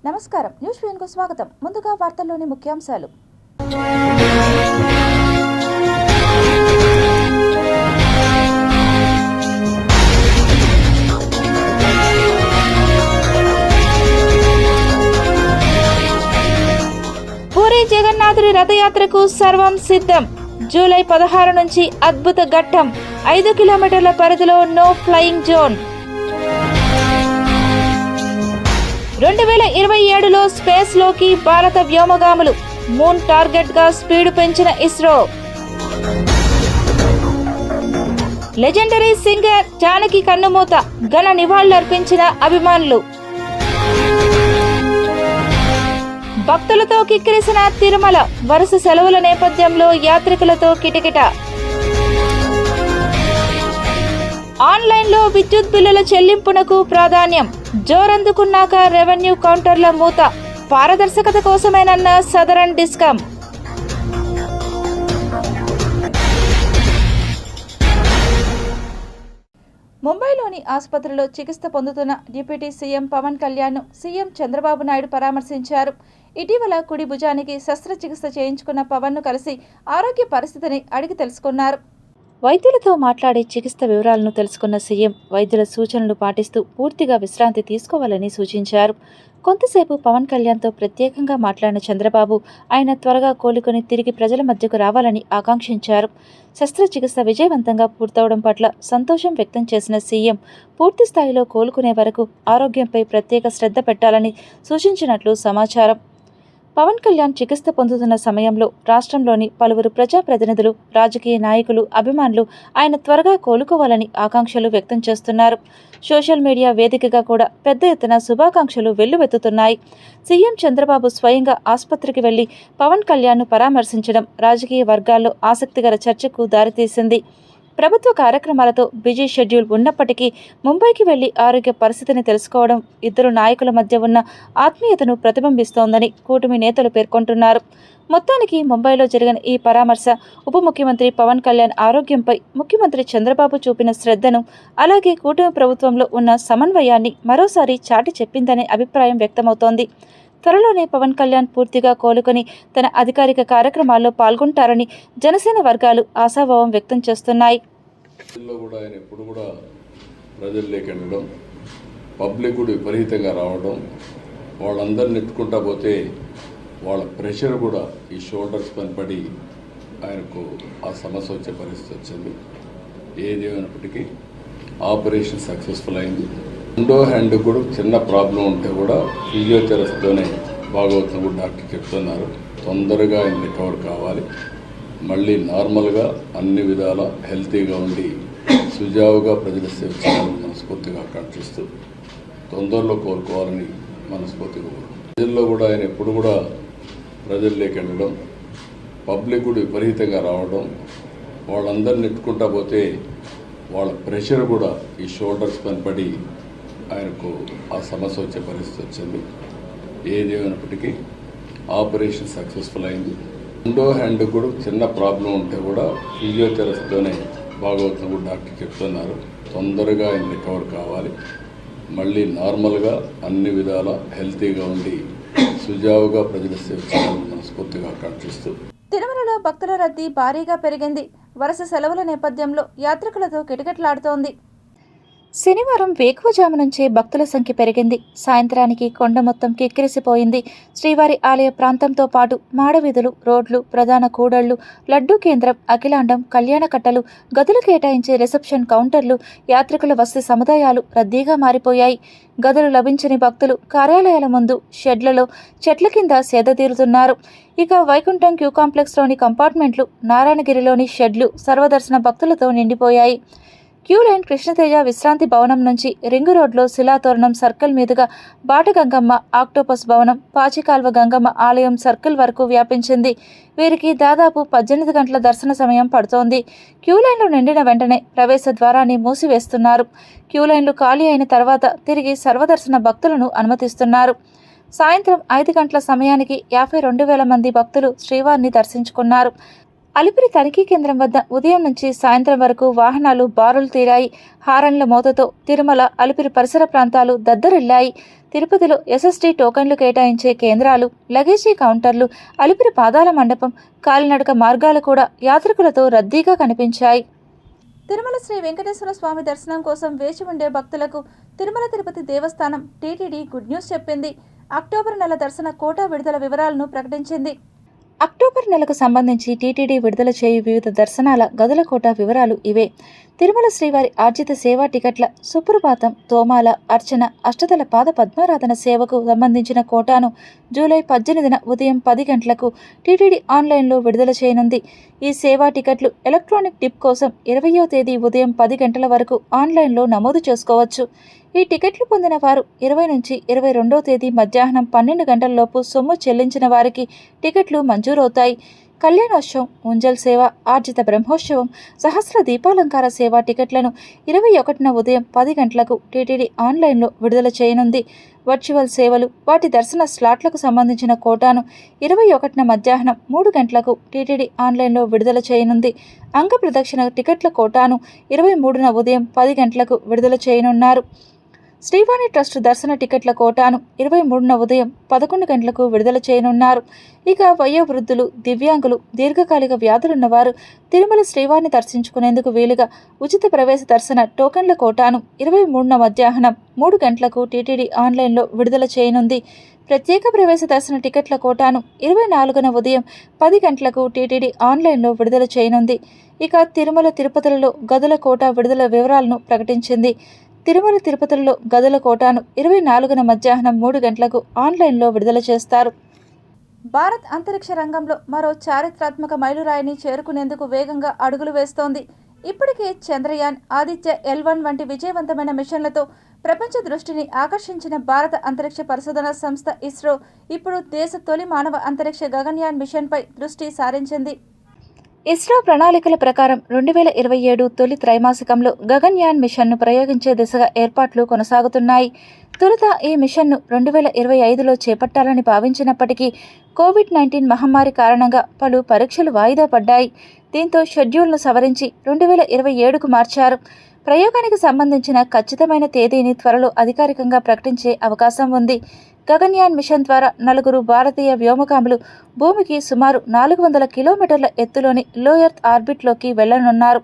నమస్కారం, న్యూస్ వీన్కు స్వాగతం. ముందుగా వార్తల్లోని ముఖ్యాంశాలు. పూరి జగన్నాథుడి రథయాత్రకు సర్వం సిద్ధం. జూలై 16 నుంచి అద్భుత ఘట్టం. 5 కిలోమీటర్ల పరిధిలో నో ఫ్లయింగ్ జోన్. 2027లో స్పేస్ లోకి భారత వ్యోమగాములు. మూన్ టార్గెట్ గా స్పీడ్ పెంచిన ఇస్రో. లెజెండరీ సింగర్ జానకి కన్నుమూత. ఘన నివాళులర్పించిన అభిమానులు. భక్తులతో కిక్కిరిసిన తిరుమల. వరుస సెలవుల నేపథ్యంలో యాత్రికులతో కిటకిట. ఆన్లైన్లో విద్యుత్ బిల్లుల చెల్లింపునకు ప్రాధాన్యం. జోరందుకున్నాక రెవెన్యూ కౌంటర్ల మూత. పారదర్శకత కోసమేనన్న సదరన్ డిస్కమ్. ముంబైలోని ఆసుపత్రిలో చికిత్స పొందుతున్న డిప్యూటీ సీఎం పవన్ కళ్యాణ్ను సీఎం చంద్రబాబు నాయుడు పరామర్శించారు. ఇటీవల కుడి భుజానికి శస్త్రచికిత్స చేయించుకున్న పవన్ను కలిసి ఆరోగ్య పరిస్థితిని అడిగి తెలుసుకున్నారు. వైద్యులతో మాట్లాడి చికిత్స వివరాలను తెలుసుకున్న సీఎం వైద్యుల సూచనలు పాటిస్తూ పూర్తిగా విశ్రాంతి తీసుకోవాలని సూచించారు. కొంతసేపు పవన్ కళ్యాణ్తో ప్రత్యేకంగా మాట్లాడిన చంద్రబాబు ఆయన త్వరగా కోలుకొని తిరిగి ప్రజల మధ్యకు రావాలని ఆకాంక్షించారు. శస్త్రచికిత్స విజయవంతంగా పూర్తవడం పట్ల సంతోషం వ్యక్తం చేసిన సీఎం పూర్తి స్థాయిలో కోలుకునే వరకు ఆరోగ్యంపై ప్రత్యేక శ్రద్ధ పెట్టాలని సూచించినట్లు సమాచారం. పవన్ కళ్యాణ్ చికిత్స పొందుతున్న సమయంలో రాష్ట్రంలోని పలువురు ప్రజాప్రతినిధులు, రాజకీయ నాయకులు, అభిమానులు ఆయన త్వరగా కోలుకోవాలని ఆకాంక్షలు వ్యక్తం చేస్తున్నారు. సోషల్ మీడియా వేదికగా కూడా పెద్ద ఎత్తున శుభాకాంక్షలు వెల్లువెత్తుతున్నాయి. సీఎం చంద్రబాబు స్వయంగా ఆసుపత్రికి వెళ్లి పవన్ కళ్యాణ్ను పరామర్శించడం రాజకీయ వర్గాల్లో ఆసక్తికర చర్చకు దారితీసింది. ప్రభుత్వ కార్యక్రమాలతో బిజీ షెడ్యూల్ ఉన్నప్పటికీ ముంబైకి వెళ్లి ఆరోగ్య పరిస్థితిని తెలుసుకోవడం ఇద్దరు నాయకుల మధ్య ఉన్న ఆత్మీయతను ప్రతిబింబిస్తోందని కూటమి నేతలు పేర్కొంటున్నారు. మొత్తానికి ముంబైలో జరిగిన ఈ పరామర్శ ఉప ముఖ్యమంత్రి పవన్ కళ్యాణ్ ఆరోగ్యంపై ముఖ్యమంత్రి చంద్రబాబు చూపిన శ్రద్ధను, అలాగే కూటమి ప్రభుత్వంలో ఉన్న సమన్వయాన్ని మరోసారి చాటి చెప్పిందనే అభిప్రాయం వ్యక్తమవుతోంది. త్వరలోనే పవన్ కళ్యాణ్ పూర్తిగా కోలుకొని తన అధికారిక కార్యక్రమాల్లో పాల్గొంటారని జనసేన వర్గాలు ఆశాభావం వ్యక్తం చేస్తున్నాయి. ఆయన ఎప్పుడు కూడా ప్రజల్లోకి వెళ్ళడం, పబ్లిక్ కూడా విపరీతంగా రావడం, వాళ్ళందరిని నెట్టుకుంటా పోతే వాళ్ళ ప్రెషర్ కూడా ఈ షోల్డర్స్ పని పడి ఆయనకు ఆ సమస్య వచ్చే పరిస్థితి వచ్చింది. ఏది ఏమైనప్పటికీ ఆపరేషన్ సక్సెస్ఫుల్ అయింది. రెండో హ్యాండ్ కూడా చిన్న ప్రాబ్లం ఉంటే కూడా ఫిజియోథెరపీతోనే బాగవుతుంది కూడా డాక్టర్ చెప్తున్నారు. తొందరగా ఆయన రికవర్ కావాలి, మళ్ళీ నార్మల్గా అన్ని విధాల హెల్తీగా ఉండి సుజావుగా ప్రజల సేవ చేయాలని మనస్ఫూర్తిగా ఆకాంక్షిస్తూ తొందరలో కోలుకోవాలని మనస్ఫూర్తిగా ప్రజల్లో కూడా ఆయన ఎప్పుడు కూడా ప్రజల్లోకి వెళ్ళడం, పబ్లిక్ కూడా విపరీతంగా రావడం, వాళ్ళందరిని నెట్టుకుంటా పోతే వాళ్ళ ప్రెషర్ కూడా ఈ షోల్డర్స్ పని పడి ఆయనకు ఆ సమస్య వచ్చే పరిస్థితి వచ్చింది. ఏది ఏమైనప్పటికీ ఆపరేషన్ సక్సెస్ఫుల్ అయింది. రెండో హ్యాండ్ కూడా చిన్న ప్రాబ్లం ఉంటే కూడా ఫిజియోథెరపీతోనే బాగవుతుంది కూడా డాక్టర్ చెప్తున్నారు. తొందరగా ఆయన రికవర్ కావాలి, మళ్ళీ నార్మల్గా అన్ని విధాల హెల్తీగా ఉండి సుజావుగా ప్రజల సేవ చేయాలని మనస్ఫూర్తిగా ఆకాంక్షిస్తూ తిరుమలలో భక్తుల రద్దీ భారీగా పెరిగింది. వరుస సెలవుల నేపథ్యంలో యాత్రికులతో కిటకిటలాడుతోంది. శనివారం వేకువజాము నుంచే భక్తుల సంఖ్య పెరిగింది. సాయంత్రానికి కొండ మొత్తం కిక్కిరిసిపోయింది. శ్రీవారి ఆలయ ప్రాంతంతో పాటు మాడవీధులు, రోడ్లు, ప్రధాన కూడళ్లు, లడ్డూ కేంద్రం, అఖిలాండం, కళ్యాణకట్టలు, గదులు కేటాయించే రిసెప్షన్ కౌంటర్లు, యాత్రికుల వసతి సముదాయాలు రద్దీగా మారిపోయాయి. గదులు లభించని భక్తులు కార్యాలయాల ముందు, షెడ్లలో, చెట్ల కింద సేదతీరుతున్నారు. ఇక వైకుంఠం క్యూ కాంప్లెక్స్లోని కంపార్ట్మెంట్లు, నారాయణగిరిలోని షెడ్లు సర్వదర్శన భక్తులతో నిండిపోయాయి. క్యూ లైన్ కృష్ణతేజ విశ్రాంతి భవనం నుంచి రింగు రోడ్లో శిలాతోరణం సర్కిల్ మీదుగా బాటగంగమ్మ, ఆక్టోపస్ భవనం, పాచికాల్వ గంగమ్మ ఆలయం సర్కిల్ వరకు వ్యాపించింది. వీరికి దాదాపు 18 గంటల దర్శన సమయం పడుతోంది. క్యూ లైన్లు నిండిన వెంటనే ప్రవేశ ద్వారాన్ని మూసివేస్తున్నారు. క్యూ లైన్లు ఖాళీ అయిన తర్వాత తిరిగి సర్వదర్శన భక్తులను అనుమతిస్తున్నారు. సాయంత్రం 5 గంటల సమయానికి 52,000 మంది భక్తులు శ్రీవారిని దర్శించుకున్నారు. అలిపిరి తనిఖీ కేంద్రం వద్ద ఉదయం నుంచి సాయంత్రం వరకు వాహనాలు బారులు తీరాయి. హారన్ల మోతతో తిరుమల, అలిపిరి పరిసర ప్రాంతాలు దద్దరిల్లాయి. తిరుపతిలో ఎస్ఎస్టీ టోకన్లు కేటాయించే కేంద్రాలు, లగేజీ కౌంటర్లు, అలిపిరి పాదాల మండపం, కాలినడక మార్గాలు కూడా యాత్రికులతో రద్దీగా కనిపించాయి. తిరుమల శ్రీ వెంకటేశ్వర స్వామి దర్శనం కోసం వేచి ఉండే భక్తులకు తిరుమల తిరుపతి దేవస్థానం టీటీడీ గుడ్ న్యూస్ చెప్పింది. అక్టోబర్ నెల దర్శన కోటా విడుదల వివరాలను ప్రకటించింది. అక్టోబర్ నెలకు సంబంధించి టీటీడీ విడుదల చేయు వివిధ దర్శనాల గదుల కోటా వివరాలు ఇవే. తిరుమల శ్రీవారి ఆర్జిత సేవా టికెట్ల సుప్రభాతం, తోమాల, అర్చన, అష్టదళ పాద పద్మారాధన సేవకు సంబంధించిన కోటాను జూలై 18న ఉదయం 10 గంటలకు టీటీడీ ఆన్లైన్లో విడుదల చేయనుంది. ఈ సేవా టికెట్లు ఎలక్ట్రానిక్ డిప్ కోసం 20వ తేదీ ఉదయం 10 గంటల వరకు ఆన్లైన్లో నమోదు చేసుకోవచ్చు. ఈ టికెట్లు పొందిన వారు 20 నుంచి 22వ తేదీ మధ్యాహ్నం 12 గంటలలోపు సొమ్ము చెల్లించిన వారికి టికెట్లు మంజూరవుతాయి. కళ్యాణోత్సవం, ఉంజల్ సేవ, ఆర్జిత బ్రహ్మోత్సవం, సహస్ర దీపాలంకార సేవ టికెట్లను 21న ఉదయం 10 గంటలకు టీటీడీ ఆన్లైన్లో విడుదల చేయనుంది. వర్చువల్ సేవలు, వాటి దర్శన స్లాట్లకు సంబంధించిన కోటాను 21న మధ్యాహ్నం 3 గంటలకు టీటీడీ ఆన్లైన్లో విడుదల చేయనుంది. అంగ ప్రదక్షిణ టికెట్ల కోటాను 23న ఉదయం 10 గంటలకు విడుదల చేయనున్నారు. శ్రీవాణి ట్రస్ట్ దర్శన టికెట్ల కోటాను 23న ఉదయం 11 గంటలకు విడుదల చేయనున్నారు. ఇక వయోవృద్ధులు, దివ్యాంగులు, దీర్ఘకాలిక వ్యాధులున్నవారు తిరుమల శ్రీవారిని దర్శించుకునేందుకు వీలుగా ఉచిత ప్రవేశ దర్శన టోకెన్ల కోటాను 23న మధ్యాహ్నం 3 గంటలకు టీటీడీ ఆన్లైన్లో విడుదల చేయనుంది. ప్రత్యేక ప్రవేశ దర్శన టికెట్ల కోటాను 24న ఉదయం 10 గంటలకు టీటీడీ ఆన్లైన్లో విడుదల చేయనుంది. ఇక తిరుమల తిరుపతిలలో గదుల కోటా విడుదల వివరాలను ప్రకటించింది. తిరుమల తిరుపతిలో గదుల కోటాను 24న మధ్యాహ్నం 3 గంటలకు ఆన్లైన్లో విడుదల చేస్తారు. భారత్ అంతరిక్ష రంగంలో మరో చారిత్రాత్మక మైలురాయిని చేరుకునేందుకు వేగంగా అడుగులు వేస్తోంది. ఇప్పటికే చంద్రయాన్, ఆదిత్య L1 వంటి విజయవంతమైన మిషన్లతో ప్రపంచ దృష్టిని ఆకర్షించిన భారత అంతరిక్ష పరిశోధన సంస్థ ఇస్రో ఇప్పుడు దేశ తొలి మానవ అంతరిక్ష గగన్యాన్ మిషన్పై దృష్టి సారించింది. ఇస్రో ప్రణాళికల ప్రకారం 2027 తొలి త్రైమాసికంలో గగన్యాన్ మిషన్ను ప్రయోగించే దిశగా ఏర్పాట్లు కొనసాగుతున్నాయి. తొలుత ఈ మిషన్ను 2025లో చేపట్టాలని భావించినప్పటికీ కోవిడ్-19 మహమ్మారి కారణంగా పలు పరీక్షలు వాయిదా పడ్డాయి. దీంతో షెడ్యూల్ను సవరించి 2027కు మార్చారు. ప్రయోగానికి సంబంధించిన ఖచ్చితమైన తేదీని త్వరలో అధికారికంగా ప్రకటించే అవకాశం ఉంది. గగన్యాన్ మిషన్ ద్వారా 4 భారతీయ వ్యోమగాములు భూమికి సుమారు 400 కిలోమీటర్ల ఎత్తులోని లో ఎర్త్ ఆర్బిట్లోకి వెళ్లనున్నారు.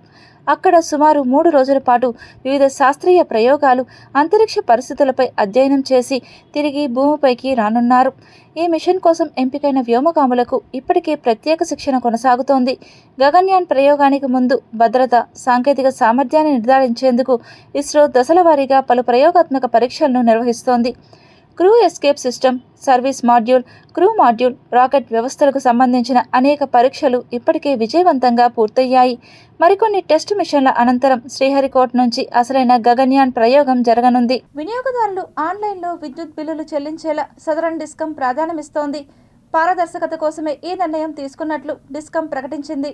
అక్కడ సుమారు 3 రోజుల పాటు వివిధ శాస్త్రీయ ప్రయోగాలు, అంతరిక్ష పరిస్థితులపై అధ్యయనం చేసి తిరిగి భూమిపైకి రానున్నారు. ఈ మిషన్ కోసం ఎంపికైన వ్యోమగాములకు ఇప్పటికే ప్రత్యేక శిక్షణ కొనసాగుతోంది. గగన్యాన్ ప్రయోగానికి ముందు భద్రత, సాంకేతిక సామర్థ్యాన్ని నిర్ధారించేందుకు ఇస్రో దశల వారీగా పలు ప్రయోగాత్మక పరీక్షలను నిర్వహిస్తోంది. Crew escape system, service module, crew module, rocket వ్యవస్థలకు సంబంధించిన అనేక పరీక్షలు ఇప్పటికే విజయవంతంగా పూర్తయ్యాయి. మరికొన్ని టెస్ట్ మిషన్ల అనంతరం శ్రీహరికోట నుంచి అసలైన గగన్యాన్ ప్రయోగం జరగనుంది. వినియోగదారులు ఆన్లైన్లో విద్యుత్ బిల్లులు చెల్లించేలా సదరన్ డిస్కమ్ ప్రాధాన్యమిస్తోంది. పారదర్శకత కోసమే ఈ నిర్ణయం తీసుకున్నట్లు డిస్కమ్ ప్రకటించింది.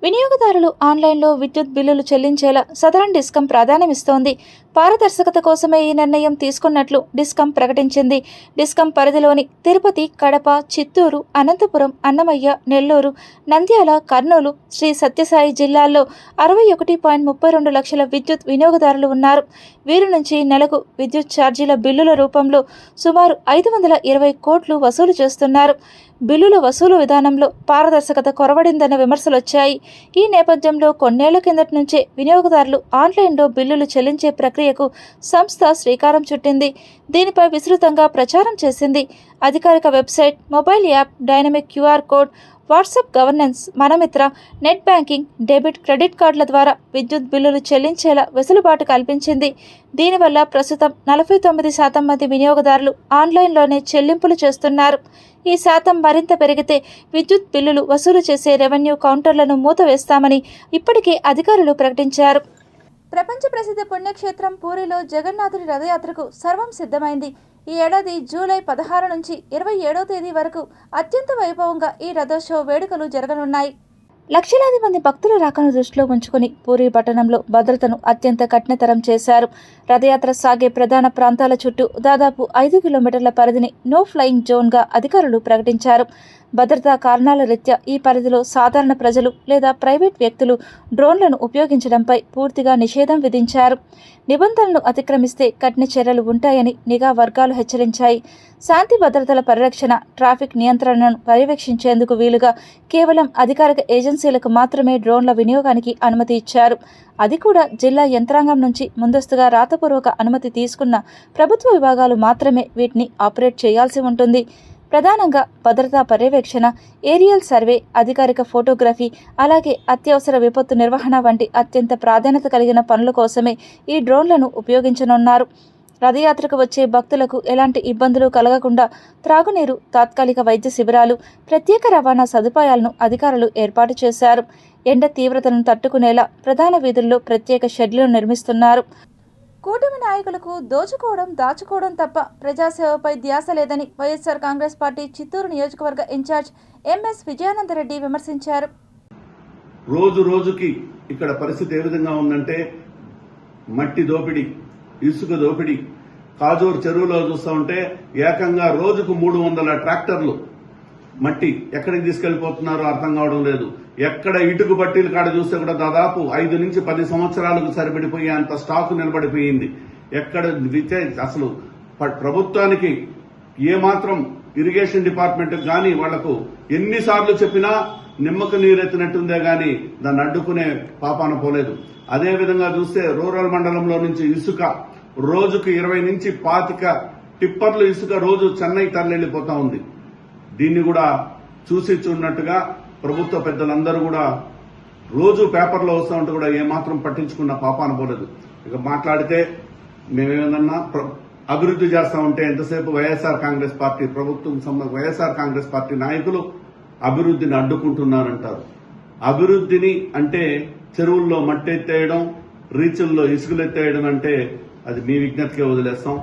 వినియోగదారులు ఆన్లైన్లో విద్యుత్ బిల్లులు చెల్లించేలా సదరన్ డిస్కమ్ ప్రాధాన్యమిస్తోంది. పారదర్శకత కోసమే ఈ నిర్ణయం తీసుకున్నట్లు డిస్కమ్ ప్రకటించింది. డిస్కమ్ పరిధిలోని తిరుపతి, కడప, చిత్తూరు, అనంతపురం, అన్నమయ్య, నెల్లూరు, నంద్యాల, కర్నూలు, శ్రీ సత్యసాయి జిల్లాల్లో 61.32 లక్షల విద్యుత్ వినియోగదారులు ఉన్నారు. వీరి నుంచి నెలకు విద్యుత్ ఛార్జీల బిల్లుల రూపంలో సుమారు 520 కోట్లు వసూలు చేస్తున్నారు. బిల్లుల వసూలు విధానంలో పారదర్శకత కొరవడిందన్న విమర్శలొచ్చాయి. ఈ నేపథ్యంలో కొన్నేళ్ల కిందటి నుంచే వినియోగదారులు ఆన్లైన్లో బిల్లులు చెల్లించే ప్రక్రియకు సంస్థ శ్రీకారం చుట్టింది. దీనిపై విస్తృతంగా ప్రచారం చేసింది. అధికారిక website, mobile app, dynamic QR code, WhatsApp governance, Mana Mitra, net banking, debit, credit కార్డుల ద్వారా విద్యుత్ బిల్లులు చెల్లించేలా వెసులుబాటు కల్పించింది. దీనివల్ల ప్రస్తుతం 49% మంది వినియోగదారులు ఆన్లైన్లోనే చెల్లింపులు చేస్తున్నారు. ఈ శాతం మరింత పెరిగితే విద్యుత్ బిల్లులు వసూలు చేసే రెవెన్యూ కౌంటర్లను మూతవేస్తామని ఇప్పటికే అధికారులు ప్రకటించారు. ప్రపంచ ప్రసిద్ధ పుణ్యక్షేత్రం పూరిలో జగన్నాథుడి రథయాత్రకు సర్వం సిద్ధమైంది. ఈ ఏడాది జూలై 16 నుంచి 27వ తేదీ వరకు అత్యంత వైభవంగా ఈ రథోత్సవ వేడుకలు జరగనున్నాయి. లక్షలాది మంది భక్తుల రాకను దృష్టిలో ఉంచుకుని పూరీ పట్టణంలో భద్రతను అత్యంత కఠినతరం చేశారు. రథయాత్ర సాగే ప్రధాన ప్రాంతాల చుట్టూ దాదాపు 5 కిలోమీటర్ల పరిధిని నో ఫ్లయింగ్ జోన్గా అధికారులు ప్రకటించారు. భద్రతా కారణాల రీత్యా ఈ పరిధిలో సాధారణ ప్రజలు లేదా ప్రైవేట్ వ్యక్తులు డ్రోన్లను ఉపయోగించడంపై పూర్తిగా నిషేధం విధించారు. నిబంధనలను అతిక్రమిస్తే కఠిన చర్యలు ఉంటాయని నిఘా వర్గాలు హెచ్చరించాయి. శాంతి భద్రతల పరిరక్షణ, ట్రాఫిక్ నియంత్రణను పర్యవేక్షించేందుకు వీలుగా కేవలం అధికారిక ఏజెన్సీలకు మాత్రమే డ్రోన్ల వినియోగానికి అనుమతి ఇచ్చారు. అది కూడా జిల్లా యంత్రాంగం నుంచి ముందస్తుగా రాతపూర్వక అనుమతి తీసుకున్న ప్రభుత్వ విభాగాలు మాత్రమే వీటిని ఆపరేట్ చేయాల్సి ఉంటుంది. ప్రధానంగా భద్రతా పర్యవేక్షణ, ఏరియల్ సర్వే, అధికారిక ఫోటోగ్రఫీ, అలాగే అత్యవసర విపత్తు నిర్వహణ వంటి అత్యంత ప్రాధాన్యత కలిగిన పనుల కోసమే ఈ డ్రోన్లను ఉపయోగించనున్నారు. రథయాత్రకు వచ్చే భక్తులకు ఎలాంటి ఇబ్బందులు కలగకుండా త్రాగునీరు, తాత్కాలిక వైద్య శిబిరాలు, ప్రత్యేక రవాణా సదుపాయాలను అధికారులు ఏర్పాటు చేశారు. ఎండ తీవ్రతను తట్టుకునేలా ప్రధాన వీధుల్లో ప్రత్యేక షెడ్లను నిర్మిస్తున్నారు. కూటమి నాయకులకు దోచుకోవడం, దాచుకోవడం తప్ప ప్రజాసేవపై ధ్యాస లేదని వైఎస్ఆర్ కాంగ్రెస్ పార్టీ చిత్తూరు నియోజకవర్గ ఇన్ఛార్జ్ ఎంఎస్ విజయానందరెడ్డి విమర్శించారు. రోజు రోజుకి ఇక్కడ పరిస్థితి ఏ విధంగా ఉందంటే మట్టి దోపిడీ, ఇసుక దోపిడీ. కాజూరు చెరువులో చూస్తూ ఉంటే ఏకంగా రోజుకు 300 ట్రాక్టర్లు మట్టి ఎక్కడికి తీసుకెళ్లిపోతున్నారో అర్థం కావడం లేదు. ఎక్కడ ఇటుకు బట్టీలు కాడ చూస్తే కూడా దాదాపు 5 నుంచి 10 సంవత్సరాలకు సరిపడిపోయే అంత స్టాక్ నిలబడిపోయింది. ఎక్కడ అసలు ప్రభుత్వానికి ఏమాత్రం ఇరిగేషన్ డిపార్ట్మెంట్ గాని వాళ్లకు ఎన్నిసార్లు చెప్పినా నిమ్మకు నీరెత్తినట్టుందే గాని దాన్ని అడ్డుకునే పాపాన పోలేదు. అదే విధంగా చూస్తే రూరల్ మండలంలో నుంచి ఇసుక రోజుకు 20 నుంచి 25 టిప్పర్లు ఇసుక రోజు చెన్నై తరలిపోతా ఉంది. దీన్ని కూడా చూసి చూడనట్టుగా ప్రభుత్వ పెద్దలందరూ కూడా రోజు పేపర్లో వస్తూ ఉంటే కూడా ఏమాత్రం పట్టించుకున్న పాపాన పోలేదు. ఇక మాట్లాడితే మేమేమన్నా అభివృద్ధి చేస్తా ఉంటే ఎంతసేపు వైఎస్ఆర్ కాంగ్రెస్ పార్టీ ప్రభుత్వం వైఎస్ఆర్ కాంగ్రెస్ పార్టీ నాయకులు అభివృద్ధిని అడ్డుకుంటున్నారంటారు. అభివృద్ధిని అంటే చెరువుల్లో మట్టెత్తేయడం, రీచుల్లో ఇసుకలెత్తేయడం అంటే అది మీ విజ్ఞతకే వదిలేస్తాం.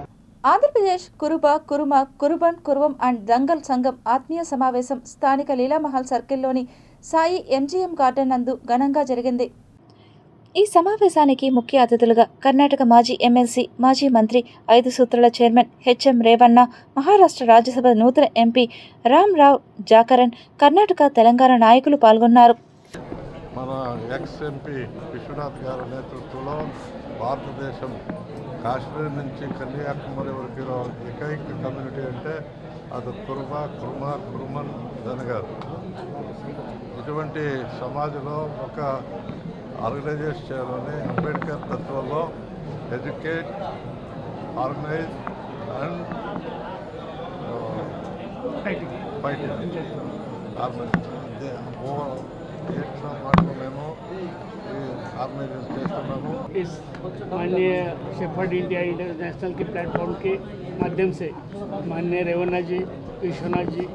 ఆంధ్రప్రదేశ్ కురుబ, కురుమ, కురుబన్, కురువం అండ్ దంగల్ సంఘం ఆత్మీయ సమావేశం స్థానిక లీలామహల్ సర్కిల్లోని సాయి ఎంజీఎం గార్డెన్ నందు ఘనంగా జరిగింది. ఈ సమావేశానికి ముఖ్య అతిథులుగా కర్ణాటక మాజీ ఎమ్మెల్సీ, మాజీ మంత్రి, 5 సూత్రాల చైర్మన్ హెచ్ఎం రేవన్న, మహారాష్ట్ర రాజ్యసభ నూతన ఎంపీ రామ్ రావ్ జాకరన్, కర్ణాటక, తెలంగాణ నాయకులు పాల్గొన్నారు. మన ఎక్స్ ఎంపీ విశ్వనాథ్ గారి నేతృత్వంలో భారతదేశం కాశ్మీర్ నుంచి కన్యాకుమారి వరకు ఏకైక కమ్యూనిటీ అంటే అది కురుమ, కురుమన్, ధనగారు. ఇటువంటి సమాజంలో ఒక ఆర్గనైజేషన్ చేయాలని అంబేద్కర్ తత్వంలో ఎడ్యుకేట్, ఆర్గనైజ్ అండ్ ఫైటింగ్ మాటలు మేము ऑर्गेनाइज చేస్తున్నాము. इस माननीय शेफर्ड इंडिया इंटरनेशनल के प्लेटफॉर्म के माध्यम से माननीय रेवन्ना जी, विश्वनाथ जी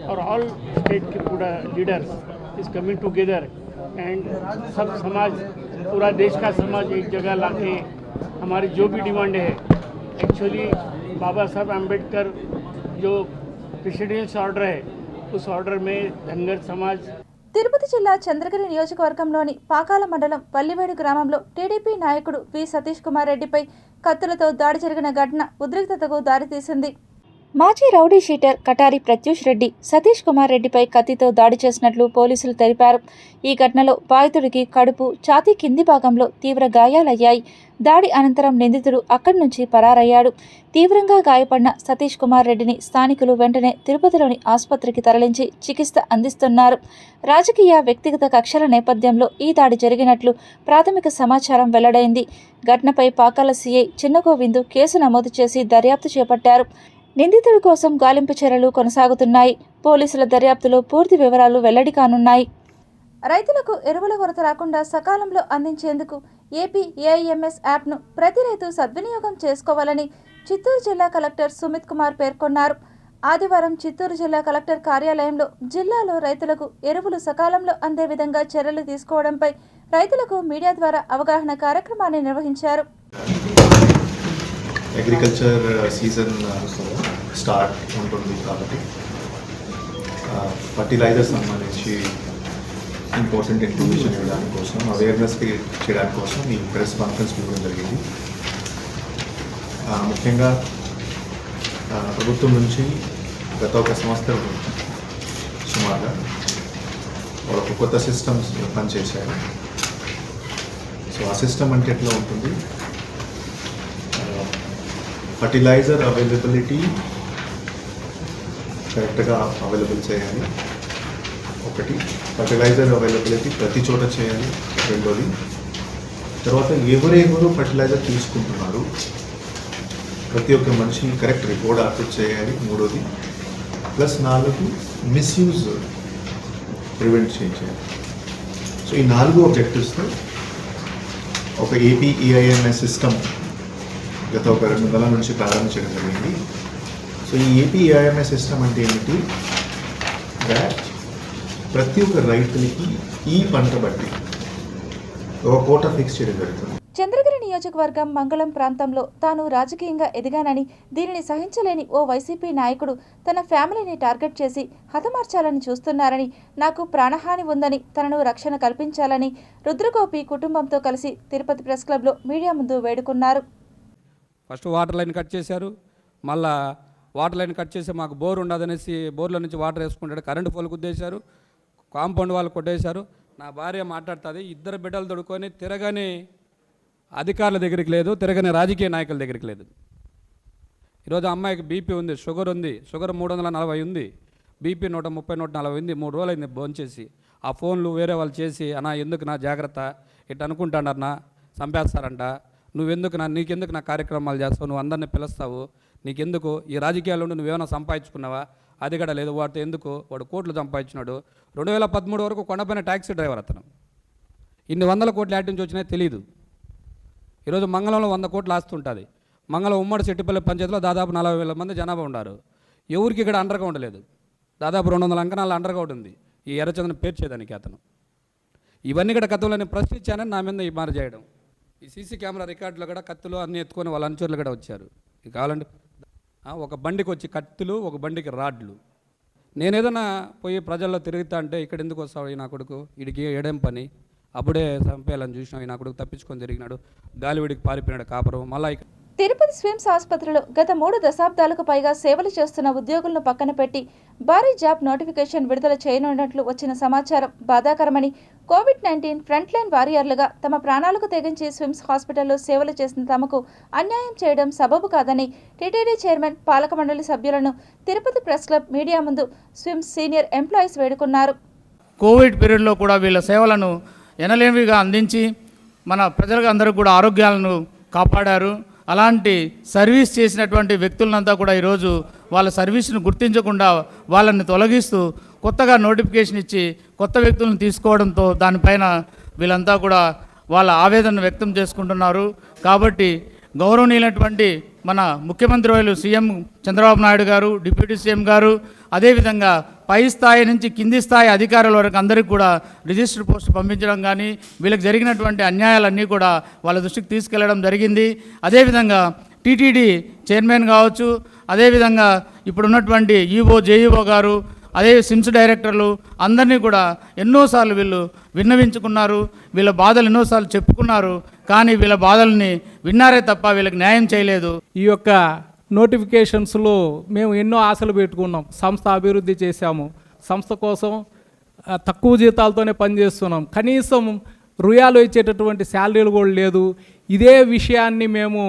और ऑल स्टेट के पूरा leaders is coming together and सब समाज, पूरा देश का समाज एक जगह लाके हमारी जो भी डिमांड है, एक्चुअली बाबा साहब अम्बेडकर जो प्रेसिडेंशियल ऑर्डर है उस ऑर्डर में धनगर समाज. తిరుపతి జిల్లా చంద్రగిరి నియోజకవర్గంలోని పాకాల మండలం పల్లివేడు గ్రామంలో టీడీపీ నాయకుడు వి సతీష్ కుమార్ రెడ్డిపై కత్తులతో దాడి జరిగిన ఘటన ఉద్రిక్తతకు దారితీసింది. మాజీ రౌడీ షీటర్ కటారి ప్రత్యూష్ రెడ్డి సతీష్ కుమార్ రెడ్డిపై కత్తితో దాడి చేసినట్లు పోలీసులు తెలిపారు. ఈ ఘటనలో బాధితుడికి కడుపు, ఛాతీ కింది భాగంలో తీవ్ర గాయాలయ్యాయి. దాడి అనంతరం నిందితుడు అక్కడి నుంచి పరారయ్యాడు. తీవ్రంగా గాయపడిన సతీష్ కుమార్ రెడ్డిని స్థానికులు వెంటనే తిరుపతిలోని ఆసుపత్రికి తరలించి చికిత్స అందిస్తున్నారు. రాజకీయ, వ్యక్తిగత కక్షల నేపథ్యంలో ఈ దాడి జరిగినట్లు ప్రాథమిక సమాచారం వెల్లడైంది. ఘటనపై పాకాల సీఐ చిన్నగోవిందు కేసు నమోదు చేసి దర్యాప్తు చేపట్టారు. నిందితుడి కోసం గాలింపు చర్యలు కొనసాగుతున్నాయి. పోలీసుల దర్యాప్తులో పూర్తి వివరాలు వెల్లడి కానున్నాయి. రైతులకు ఎరువుల కొరత రాకుండా సకాలంలో అందించేందుకు ఏపీ ఏఐఎంఎస్ యాప్ను ప్రతి రైతు సద్వినియోగం చేసుకోవాలని చిత్తూరు జిల్లా కలెక్టర్ సుమిత్ కుమార్ పేర్కొన్నారు. ఆదివారం చిత్తూరు జిల్లా కలెక్టర్ కార్యాలయంలో జిల్లాలో రైతులకు ఎరువులు సకాలంలో అందే విధంగా చర్యలు తీసుకోవడంపై రైతులకు మీడియా ద్వారా అవగాహన కార్యక్రమాన్ని నిర్వహించారు. అగ్రికల్చర్ సీజన్ స్టార్ట్ ఉంటుంది కాబట్టి ఫర్టిలైజర్స్ సంబంధించి ఇంపార్టెంట్ ఇన్ఫర్మేషన్ ఇవ్వడానికి కోసం, అవేర్నెస్ క్రియేట్ చేయడానికి కోసం ఈ ప్రెస్ కాన్ఫరెన్స్ ఇవ్వడం జరిగింది. ముఖ్యంగా ప్రభుత్వం నుంచి గత ఒక సంవత్సరం సుమారుగా వాళ్ళకు కొత్త సిస్టమ్స్ పనిచేశారు. సో ఆ సిస్టమ్ అంటే ఎట్లా ఉంటుంది, ఫర్టిలైజర్ అవైలబిలిటీ కరెక్ట్గా అవైలబుల్ చేయాలి. ఒకటి, ఫర్టిలైజర్ అవైలబిలిటీ ప్రతి చోట చేయాలి. రెండోది, తర్వాత ఎవరెవరు ఫర్టిలైజర్ తీసుకుంటున్నారు ప్రతి ఒక్క మనిషి కరెక్ట్ రిపోర్ట్ అవుట్పుట్ చేయాలి. మూడోది, ప్లస్ 4 మిస్యూజ్ ప్రివెంట్ చేయాలి. సో ఈ 4 ఆబ్జెక్టివ్స్తో ఒక ఏపీఈఐఎంఎస్ సిస్టమ్ గత ఒక 2 నెలల నుంచి ప్రారంభించడం జరిగింది. సో ఈ ఏపీఈఐఎంఎస్ సిస్టమ్ అంటే ఏమిటి, దాట్ ప్రతి ఒక్క రైతులకి ఈ పంట బట్టి ఒక కోటా ఫిక్స్ చేయడం జరుగుతుంది. చంద్రగిరి నియోజకవర్గం మంగళం ప్రాంతంలో తాను రాజకీయంగా ఎదిగానని, దీనిని సహించలేని ఓ వైసీపీ నాయకుడు తన ఫ్యామిలీని టార్గెట్ చేసి హతమార్చాలని చూస్తున్నారని, నాకు ప్రాణహాని ఉందని, తనను రక్షణ కల్పించాలని రుద్రగోపి కుటుంబంతో కలిసి తిరుపతి ప్రెస్ క్లబ్లో మీడియా ముందు వేడుకున్నారు. ఫస్ట్ వాటర్ లైన్ కట్ చేశారు, మళ్ళా వాటర్ లైన్ కట్ చేసి మాకు బోర్ ఉండదనేసి బోర్లో నుంచి వాటర్ వేసుకుంటాడు, కరెంటు పోలు గుద్దేశారు, కాంపౌండ్ వాళ్ళు కొట్టేశారు. నా భార్య మాట్లాడుతుంది, 2 బిడ్డలు తొడుకొని తిరగని అధికారుల దగ్గరికి లేదు, తిరగని రాజకీయ నాయకుల దగ్గరికి లేదు. ఈరోజు అమ్మాయికి బీపీ ఉంది, షుగర్ ఉంది, షుగర్ 340 ఉంది, బీపీ 130 140 ఉంది. 3 రోజులు అయింది భోంచేసి. ఆ ఫోన్లు వేరే వాళ్ళు చేసి, అన్నా ఎందుకు నా జాగ్రత్త, ఇట్లా అనుకుంటాడన్నా చంపేస్తారంట, నీకెందుకు నా కార్యక్రమాలు చేస్తావు, నువ్వు అందరినీ పిలుస్తావు, నీకెందుకు ఈ రాజకీయాల్లో నువ్వేమైనా సంపాదించుకున్నావా, అది కూడా లేదు, వాడితో ఎందుకు, వాడు కోట్లు సంపాదించినాడు. 2013 వరకు కొండపైన ట్యాక్సీ డ్రైవర్ అతను. ఇన్ని 100 కోట్లు యాడ్ నుంచి వచ్చినాయో తెలియదు. ఈరోజు మంగళంలో 100 కోట్లు ఆస్తుంటుంది. మంగళం ఉమ్మడి చెట్టిపల్లి పంచాయతీలో దాదాపు 40,000 మంది జనాభా ఉన్నారు. ఎవరికి ఇక్కడ అండర్గ్రౌండ్ లేదు. దాదాపు 200 అంకణాల అండర్గ్రౌండ్ ఉంది ఈ ఎర్రచంద్రని పేర్చేదానికి అతను. ఇవన్నీ కూడా కత్తులు నేను ప్రశ్నించానని నా మీద ఈ మార చేయడం. ఈ సీసీ కెమెరా రికార్డులో కూడా కత్తులు అన్నీ ఎత్తుకొని వాళ్ళ అనుచరులు కూడా వచ్చారు. ఇది కావాలంటే ఒక బండికి వచ్చి కత్తులు, ఒక బండికి రాడ్లు. నేనేదైనా పోయి ప్రజల్లో తిరుగుతా అంటే ఇక్కడ ఎందుకు వస్తావు ఈ నా కొడుకు, వీడికి ఏడేం పని, అప్పుడే చంపేయాలని చూసినాం, ఈ నా కొడుకు తప్పించుకొని తిరిగినాడు, గాలివిడికి పారిపోయినాడు కాపురం. మళ్ళీ తిరుపతి స్విమ్స్ ఆసుపత్రిలో గత 3 దశాబ్దాలకు పైగా సేవలు చేస్తున్న ఉద్యోగులను పక్కన పెట్టి భారీ జాబ్ నోటిఫికేషన్ విడుదల చేయనున్నట్లు వచ్చిన సమాచారం బాధాకరమని, కోవిడ్-19 ఫ్రంట్ లైన్ వారియర్లుగా తమ ప్రాణాలకు తెగించి స్విమ్స్ హాస్పిటల్లో సేవలు చేసిన తమకు అన్యాయం చేయడం సబబు కాదని టీటీడీ చైర్మన్, పాలక మండలి సభ్యులను తిరుపతి ప్రెస్ క్లబ్ మీడియా ముందు స్విమ్స్ సీనియర్ ఎంప్లాయీస్ వేడుకున్నారు. కోవిడ్ పీరియడ్లో కూడా వీళ్ళ సేవలను ఎనలేనివిగా అందించి మన ప్రజలకు అందరూ కూడా ఆరోగ్యాలను కాపాడారు. అలాంటి సర్వీస్ చేసినటువంటి వ్యక్తులంతా కూడా ఈరోజు వాళ్ళ సర్వీస్ను గుర్తించకుండా వాళ్ళని తొలగిస్తూ కొత్తగా నోటిఫికేషన్ ఇచ్చి కొత్త వ్యక్తులను తీసుకోవడంతో దానిపైన వీళ్ళంతా కూడా వాళ్ళ ఆవేదన వ్యక్తం చేసుకుంటున్నారు. కాబట్టి గౌరవనీయులైనటువంటి మన ముఖ్యమంత్రి వాళ్ళు సీఎం చంద్రబాబు నాయుడు గారు, డిప్యూటీ సీఎం గారు, అదేవిధంగా పై స్థాయి నుంచి కింది స్థాయి అధికారుల వరకు అందరికీ కూడా రిజిస్టర్ పోస్ట్ పంపించడం కానీ, వీళ్ళకి జరిగినటువంటి అన్యాయాలన్నీ కూడా వాళ్ళ దృష్టికి తీసుకెళ్లడం జరిగింది. అదేవిధంగా టీటీడీ చైర్మన్ కావచ్చు, అదేవిధంగా ఇప్పుడున్నటువంటి ఈఓ, జేఈఓ గారు, అదే సిమ్స్ డైరెక్టర్లు అందరినీ కూడా ఎన్నోసార్లు వీళ్ళు విన్నవించుకున్నారు, వీళ్ళ బాధలు ఎన్నోసార్లు చెప్పుకున్నారు. కానీ వీళ్ళ బాధల్ని విన్నారే తప్ప వీళ్ళకి న్యాయం చేయలేదు. ఈ యొక్క నోటిఫికేషన్స్లో మేము ఎన్నో ఆశలు పెట్టుకున్నాం, సంస్థ అభివృద్ధి చేశాము, సంస్థ కోసం తక్కువ జీతాలతోనే పనిచేస్తున్నాం, కనీసం రుయాలు ఇచ్చేటటువంటి శాలరీలు కూడా లేదు. ఇదే విషయాన్ని మేము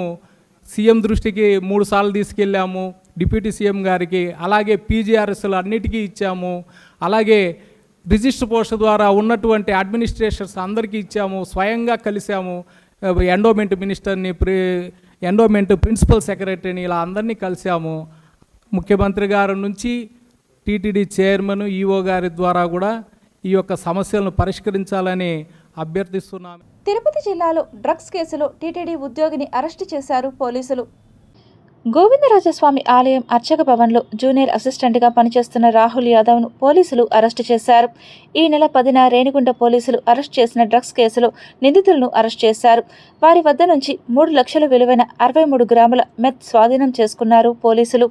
సీఎం దృష్టికి 3 సార్లు తీసుకెళ్ళాము, డిప్యూటీ సీఎం గారికి, అలాగే పీజీఆర్ఎస్లు అన్నిటికీ ఇచ్చాము, అలాగే రిజిస్టర్ పోస్ట్ ద్వారా ఉన్నటువంటి అడ్మినిస్ట్రేషన్స్ అందరికీ ఇచ్చాము, స్వయంగా కలిసాము, ఎండోమెంట్ మినిస్టర్ని, ఎండోమెంట్ ప్రిన్సిపల్ సెక్రటరీని, ఇలా అందరినీ కలిసాము. ముఖ్యమంత్రి గారి నుంచి టీటీడీ చైర్మన్, ఈఓ గారి ద్వారా కూడా ఈ యొక్క సమస్యలను పరిష్కరించాలని అభ్యర్థిస్తున్నాము. తిరుపతి జిల్లాలో డ్రగ్స్ కేసులో టీటీడీ ఉద్యోగిని అరెస్టు చేశారు పోలీసులు. గోవిందరాజస్వామి ఆలయం అర్చక భవన్లో జూనియర్ అసిస్టెంట్గా పనిచేస్తున్న రాహుల్ యాదవ్ను పోలీసులు అరెస్టు చేశారు. ఈ నెల 10న రేణిగుంట పోలీసులు అరెస్ట్ చేసిన డ్రగ్స్ కేసులో నిందితులను అరెస్ట్ చేశారు. వారి వద్ద నుంచి 3 లక్షల విలువైన 63 గ్రాముల మెత్ స్వాధీనం చేసుకున్నారు పోలీసులు.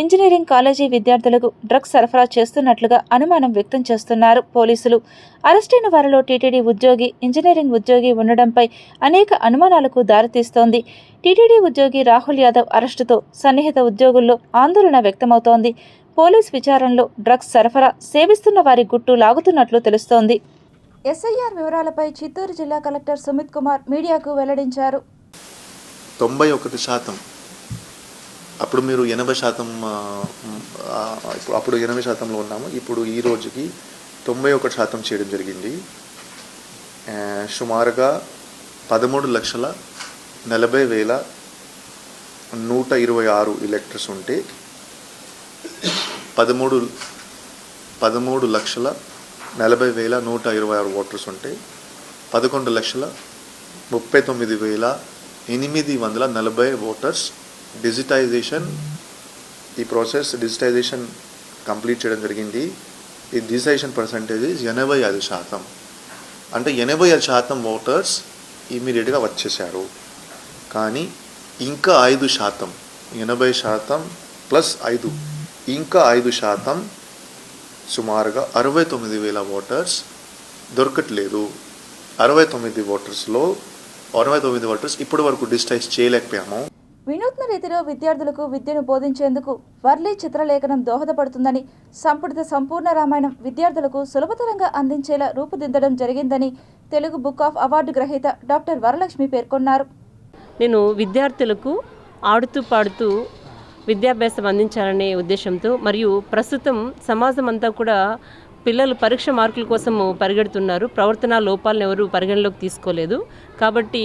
ఇంజనీరింగ్ కాలేజీ విద్యార్థులకు డ్రగ్స్ సరఫరా చేస్తున్నట్లుగా అనుమానం వ్యక్తం చేస్తున్నారు పోలీసులు. అరెస్టైన వారిలో టీటీడీ ఉద్యోగి, ఇంజనీరింగ్ ఉద్యోగి ఉండడంపై అనేక అనుమానాలకు దారితీస్తోంది. టీటీడీ ఉద్యోగి రాహుల్ యాదవ్ అరెస్టుతో సన్నిహిత ఉద్యోగుల్లో ఆందోళన వ్యక్తమవుతోంది. పోలీస్ విచారణలో డ్రగ్స్ సరఫరా, సేవిస్తున్న వారి గుట్టు లాగుతున్నట్లు తెలుస్తోంది. ఎస్ఐఆర్ వివరాలపై చిత్తూరు జిల్లా కలెక్టర్ సుమిత్ కుమార్ మీడియాకు వెల్లడించారు. 91%. అప్పుడు మీరు 80%, అప్పుడు 80%లో ఉన్నాము. ఇప్పుడు ఈ రోజుకి 91% చేయడం జరిగింది. సుమారుగా 13,40,126 ఎలక్టర్స్ ఉంటే 13,40,126 ఓటర్స్ ఉంటే 11,39,840 ఓటర్స్ డిజిటైజేషన్, ఈ ప్రాసెస్ డిజిటైజేషన్ కంప్లీట్ చేయడం జరిగింది. ఈ డిజిటైజేషన్ పర్సంటేజ్ 85%. అంటే 85% ఓటర్స్ ఇమీడియట్గా వచ్చేసారు. కానీ ఇంకా 5%, 80% ప్లస్ 5, ఇంకా 5% సుమారుగా 69,000 ఓటర్స్ దొరకట్లేదు. 69 ఓటర్స్ ఇప్పటి వరకు డిజిటైజ్ చేయలేకపోయాము. వినూత్న రీతిలో విద్యార్థులకు విద్యను బోధించేందుకు వర్లీ చిత్రలేఖనం దోహదపడుతుందని, సంపుటిత సంపూర్ణ రామాయణం విద్యార్థులకు సులభతరంగా అందించేలా రూపుదిద్దడం జరిగిందని తెలుగు బుక్ ఆఫ్ అవార్డు గ్రహీత డాక్టర్ వరలక్ష్మి పేర్కొన్నారు. నేను విద్యార్థులకు ఆడుతూ పాడుతూ విద్యాభ్యాసం అందించాలనే ఉద్దేశంతో, మరియు ప్రస్తుతం సమాజం అంతా కూడా పిల్లలు పరీక్ష మార్కుల కోసం పరిగెడుతున్నారు. ప్రవర్తన లోపాలను ఎవరు పరిగణలోకి తీసుకోలేదు. కాబట్టి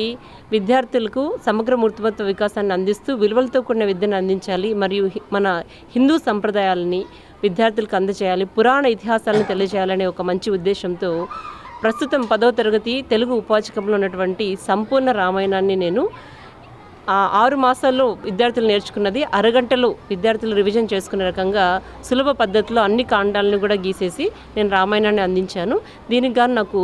విద్యార్థులకు సమగ్ర మూర్తిమత్వ వికాసాన్ని అందిస్తూ విలువలతో కూడిన విద్యను అందించాలి, మరియు మన హిందూ సంప్రదాయాలని విద్యార్థులకు అందజేయాలి, పురాణ ఇతిహాసాలను తెలియజేయాలనే ఒక మంచి ఉద్దేశంతో ప్రస్తుతం 10వ తరగతి తెలుగు ఉపాధ్యాయంలో ఉన్నటువంటి సంపూర్ణ రామాయణాన్ని నేను 6 మాసాల్లో విద్యార్థులు నేర్చుకున్నది అరగంటలో విద్యార్థులు రివిజన్ చేసుకునే రకంగా సులభ పద్ధతిలో అన్ని కాండాలను కూడా గీసేసి నేను రామాయణాన్ని అందించాను. దీనికి గాను నాకు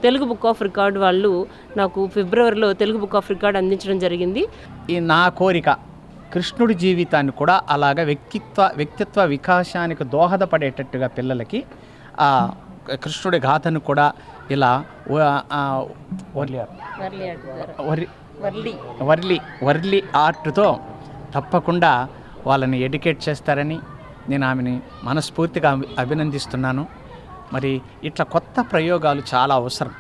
తెలుగు బుక్ ఆఫ్ రికార్డ్ వాళ్ళు నాకు ఫిబ్రవరిలో తెలుగు బుక్ ఆఫ్ రికార్డ్ అందించడం జరిగింది. ఈ నా కోరిక కృష్ణుడి జీవితాన్ని కూడా అలాగా వ్యక్తిత్వ వికాసానికి దోహదపడేటట్టుగా పిల్లలకి కృష్ణుడి గాథను కూడా ఇలా వర్లీ ఆర్ట్తో తప్పకుండా వాళ్ళని ఎడ్యుకేట్ చేస్తారని నేను ఆమెని మనస్ఫూర్తిగా అభినందిస్తున్నాను. మరి ఇట్లా కొత్త ప్రయోగాలు చాలా అవసరం.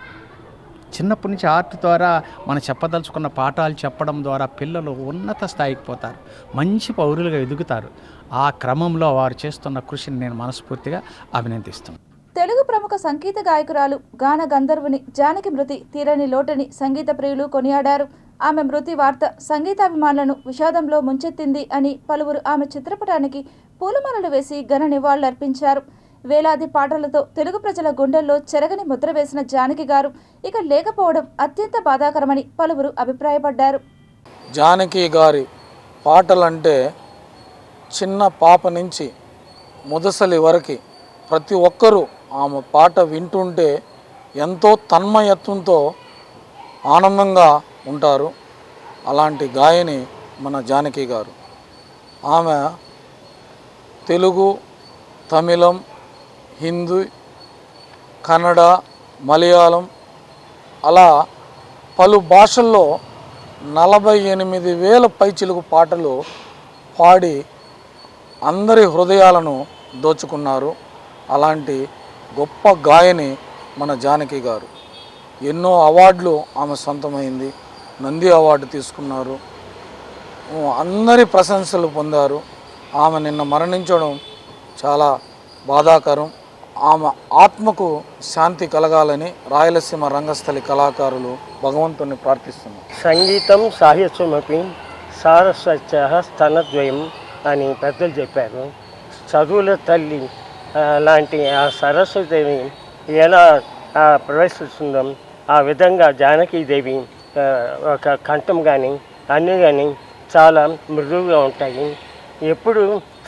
చిన్నప్పటి నుంచి ఆర్ట్ ద్వారా మనం చెప్పదలుచుకున్న పాఠాలు చెప్పడం ద్వారా పిల్లలు ఉన్నత స్థాయికి పోతారు, మంచి పౌరులుగా ఎదుగుతారు. ఆ క్రమంలో వారు చేస్తున్న కృషిని నేను మనస్ఫూర్తిగా అభినందిస్తున్నాను. తెలుగు ప్రముఖ సంగీత గాయకురాలు గాన గంధర్వుని జానకి మృతి తీరని లోటని సంగీత ప్రియులు కొనియాడారు. ఆమె మృతి వార్త సంగీతాభిమానులను విషాదంలో ముంచెత్తింది అని పలువురు ఆమె చిత్రపటానికి పూలమాలలు వేసి ఘన నివాళులర్పించారు. వేలాది పాటలతో తెలుగు ప్రజల గుండెల్లో చెరగని ముద్ర వేసిన జానకి గారు ఇక లేకపోవడం అత్యంత బాధాకరమని పలువురు అభిప్రాయపడ్డారు. జానకి గారి పాటలంటే చిన్న పాప నుంచి ముదసలి వరకు ప్రతి ఒక్కరూ ఆమె పాట వింటుంటే ఎంతో తన్మయత్వంతో ఆనందంగా ఉంటారు. అలాంటి గాయని మన జానకి గారు. ఆమె తెలుగు, తమిళం, హిందీ, కన్నడ, మలయాళం అలా పలు భాషల్లో 48,000 పైచిలుకు పాటలు పాడి అందరి హృదయాలను దోచుకున్నారు. అలాంటి గొప్ప గాయని మన జానకి గారు. ఎన్నో అవార్డులు ఆమె సొంతమైంది. నంది అవార్డు తీసుకున్నారు, అందరి ప్రశంసలు పొందారు. ఆమె నిన్న మరణించడం చాలా బాధాకరం. ఆమె ఆత్మకు శాంతి కలగాలని రాయలసీమ రంగస్థలి కళాకారులు భగవంతుని ప్రార్థిస్తున్నారు. సంగీతం సాహిత్యమపి సారస్వత్య స్తనద్వయం అని పెద్దలు చెప్పారు. చదువుల తల్లి లాంటి ఆ సరస్వతిదేవి ఎలా ప్రవేశిస్తుందో ఆ విధంగా జానకీదేవి ఒక కంఠం కానీ అన్నీ కానీ చాలా మృదువుగా ఉంటాయి. ఎప్పుడు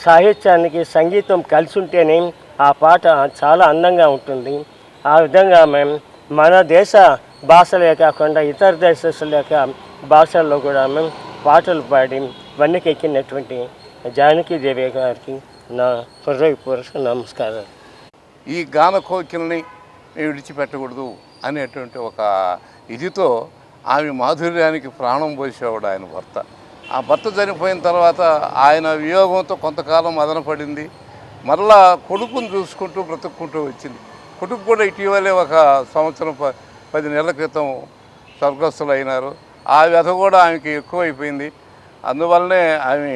సాహిత్యానికి సంగీతం కలిసి ఉంటేనే ఆ పాట చాలా అందంగా ఉంటుంది. ఆ విధంగా మేము మన దేశ భాషలే కాకుండా ఇతర దేశాల యొక్క భాషల్లో కూడా మేము పాటలు పాడి వన్నెకెక్కినటువంటి జానకీదేవి గారికి నా హృదయపూర్వక నమస్కారాలు. ఈ గాన కోకిల్ని విడిచిపెట్టకూడదు అనేటువంటి ఒక ఇదితో ఆమె మాధుర్యానికి ప్రాణం పోసేవాడు ఆయన భర్త. ఆ భర్త చనిపోయిన తర్వాత ఆయన వియోగంతో కొంతకాలం మదనపడింది. మరలా కొడుకుని చూసుకుంటూ బ్రతుక్కుంటూ వచ్చింది. కొడుకు కూడా ఇటీవలే ఒక సంవత్సరం 10 నెలల క్రితం స్వర్గస్థులు అయినారు. ఆ వ్యధ కూడా ఆమెకి ఎక్కువైపోయింది. అందువల్లనే ఆమె